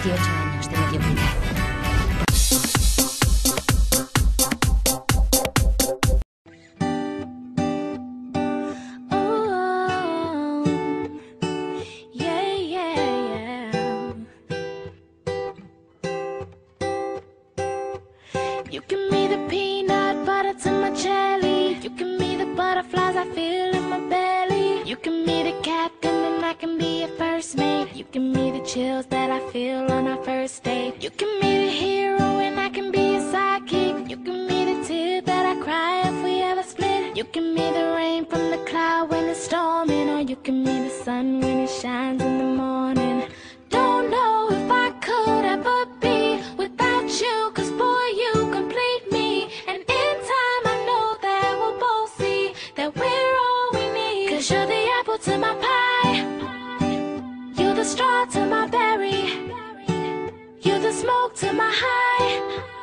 18 años de mediocridad. You give me the peanut butter to my jelly. You give me the butterflies I feel in my belly. You give me the captain and I can be a first mate. You give me the chills that I feel on our first date. You give me the hero and I can be a sidekick. You give me the tear that I cry if we ever split. You give me the rain from the cloud when it's storming. Or you give me the sun when it shines in the morning. Don't know if I could ever be without you, 'cause boy, you complete me. And in time I know that we'll both see that we're all we need. 'Cause you're the apple to my pie, you're the straw to my berry, you're the smoke to my high.